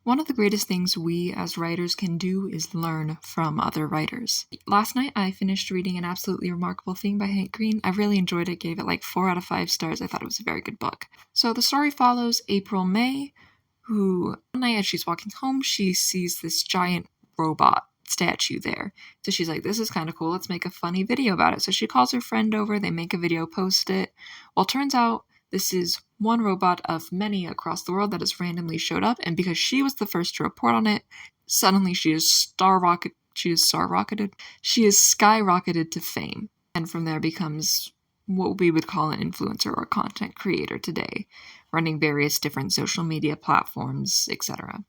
One of the greatest things we as writers can do is learn from other writers. Last night I finished reading An Absolutely Remarkable Thing by Hank Green. I really enjoyed it, gave it like 4 out of 5 stars. I thought it was a very good book. So the story follows April May, who one night as she's walking home, she sees this giant robot statue there. So she's like, this is kind of cool, let's make a funny video about it. So she calls her friend over, they make a video, post it. Well, it turns out this is one robot of many across the world that has randomly showed up, and because she was the first to report on it, suddenly she is skyrocketed to fame, and from there becomes what we would call an influencer or content creator today, running various different social media platforms, etc.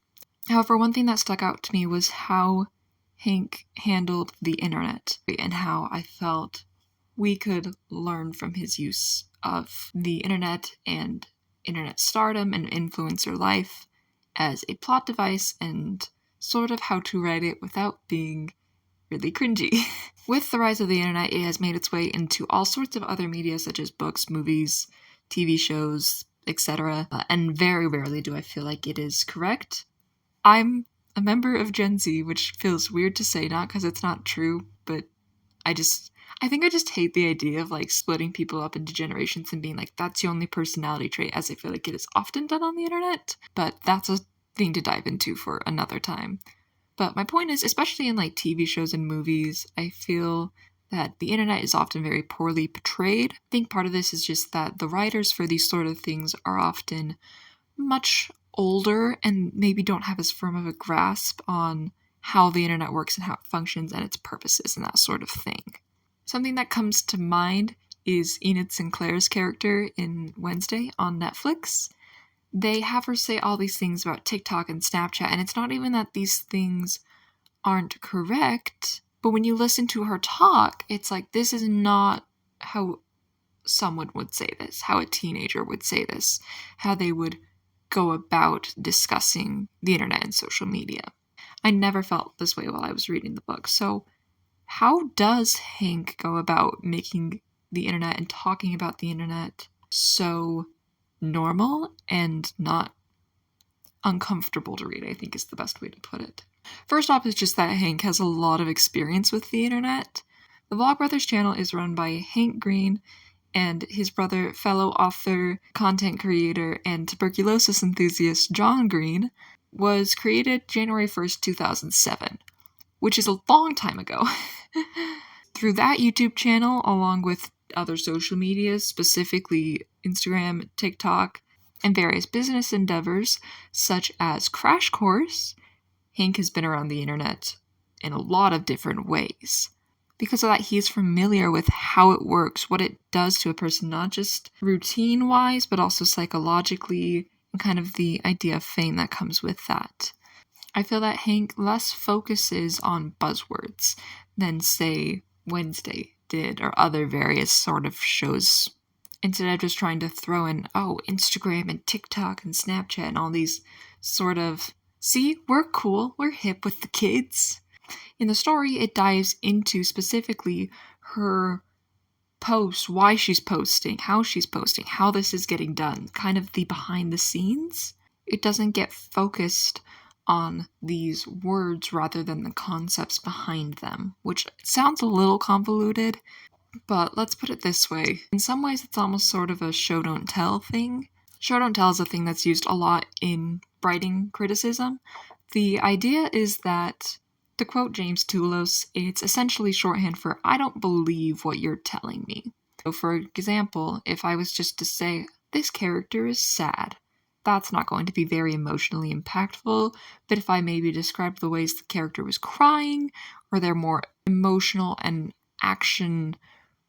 However, one thing that stuck out to me was how Hank handled the internet, and how I felt we could learn from his use of the internet and internet stardom and influencer life as a plot device, and sort of how to write it without being really cringy. With the rise of the internet, it has made its way into all sorts of other media such as books, movies, TV shows, etc. And very rarely do I feel like it is correct. I'm a member of Gen Z, which feels weird to say, not because it's not true, but I think I just hate the idea of like splitting people up into generations and being like, that's the only personality trait, as I feel like it is often done on the internet. But that's a thing to dive into for another time. But my point is, especially in like TV shows and movies, I feel that the internet is often very poorly portrayed. I think part of this is just that the writers for these sort of things are often much older and maybe don't have as firm of a grasp on how the internet works and how it functions and its purposes and that sort of thing. Something that comes to mind is Enid Sinclair's character in Wednesday on Netflix. They have her say all these things about TikTok and Snapchat, and it's not even that these things aren't correct, but when you listen to her talk, it's like, this is not how someone would say this, how a teenager would say this, how they would go about discussing the internet and social media. I never felt this way while I was reading the book. So how does Hank go about making the internet and talking about the internet so normal and not uncomfortable to read, I think is the best way to put it. First off is just that Hank has a lot of experience with the internet. The VlogBrothers channel is run by Hank Green and his brother, fellow author, content creator, and tuberculosis enthusiast John Green. Was created January 1st, 2007, which is a long time ago. Through that YouTube channel, along with other social medias, specifically Instagram, TikTok, and various business endeavors, such as Crash Course, Hank has been around the internet in a lot of different ways. Because of that, he's familiar with how it works, what it does to a person, not just routine-wise, but also psychologically, and kind of the idea of fame that comes with that. I feel that Hank less focuses on buzzwords than, say, Wednesday did, or other various sort of shows. Instead of just trying to throw in, Instagram and TikTok and Snapchat and all these sort of, see, we're cool, we're hip with the kids. In the story, it dives into specifically her posts, why she's posting, how this is getting done, kind of the behind the scenes. It doesn't get focused on these words rather than the concepts behind them, which sounds a little convoluted, but let's put it this way. In some ways, it's almost sort of a show don't tell thing. Show don't tell is a thing that's used a lot in writing criticism. The idea is that, to quote James Toulos, it's essentially shorthand for, I don't believe what you're telling me. So for example, if I was just to say, this character is sad, that's not going to be very emotionally impactful, but if I maybe described the ways the character was crying, or their more emotional and action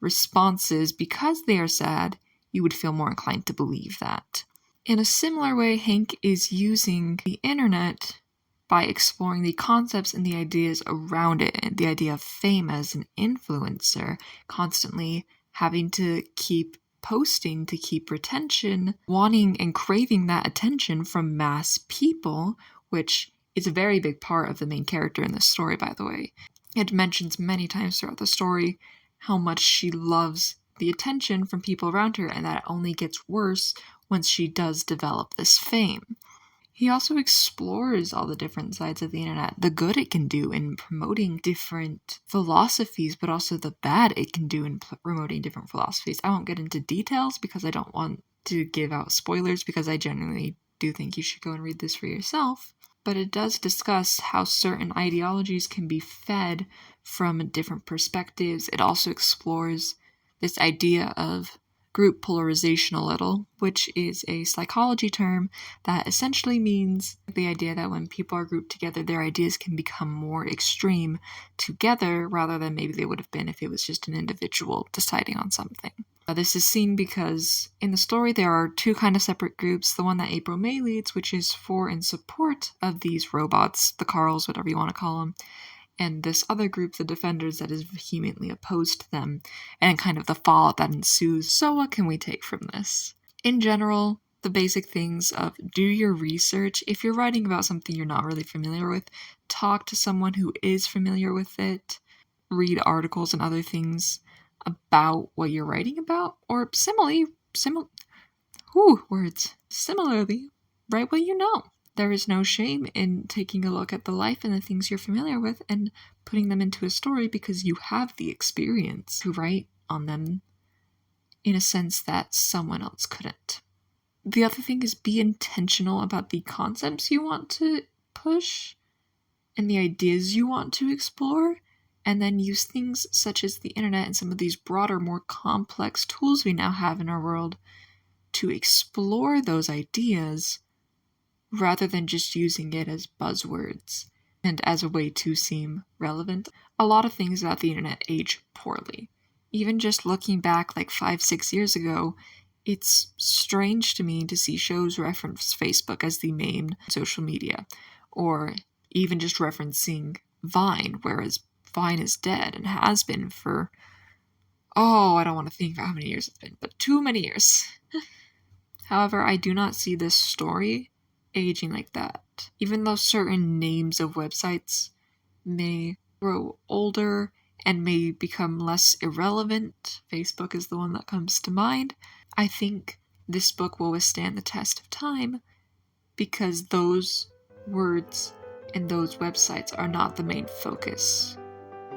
responses because they are sad, you would feel more inclined to believe that. In a similar way, Hank is using the internet by exploring the concepts and the ideas around it, and the idea of fame as an influencer, constantly having to keep posting to keep retention, wanting and craving that attention from mass people, which is a very big part of the main character in this story, by the way. It mentions many times throughout the story how much she loves the attention from people around her, and that it only gets worse once she does develop this fame. He also explores all the different sides of the internet, the good it can do in promoting different philosophies, but also the bad it can do in promoting different philosophies. I won't get into details because I don't want to give out spoilers, because I genuinely do think you should go and read this for yourself. But it does discuss how certain ideologies can be fed from different perspectives. It also explores this idea of group polarization a little, which is a psychology term that essentially means the idea that when people are grouped together, their ideas can become more extreme together rather than maybe they would have been if it was just an individual deciding on something. This is seen because in the story there are two kind of separate groups. The one that April May leads, which is for and support of these robots, the Carls, whatever you want to call them, and this other group, the Defenders, that is vehemently opposed to them, and kind of the fallout that ensues. So what can we take from this? In general, the basic things of do your research. If you're writing about something you're not really familiar with, talk to someone who is familiar with it, read articles and other things about what you're writing about, or similarly, write what you know. There is no shame in taking a look at the life and the things you're familiar with and putting them into a story, because you have the experience to write on them in a sense that someone else couldn't. The other thing is be intentional about the concepts you want to push and the ideas you want to explore, and then use things such as the internet and some of these broader, more complex tools we now have in our world to explore those ideas, rather than just using it as buzzwords and as a way to seem relevant. A lot of things about the internet age poorly. Even just looking back like 5-6 years ago, it's strange to me to see shows reference Facebook as the main social media, or even just referencing Vine, whereas Vine is dead and has been for, I don't want to think about how many years it's been, but too many years. However, I do not see this story aging like that. Even though certain names of websites may grow older and may become less irrelevant, Facebook is the one that comes to mind, I think this book will withstand the test of time, because those words and those websites are not the main focus.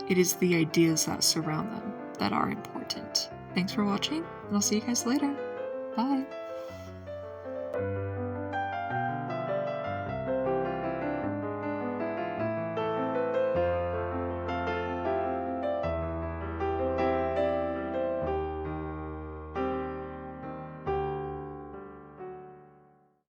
It is the ideas that surround them that are important. Thanks for watching, and I'll see you guys later. Bye!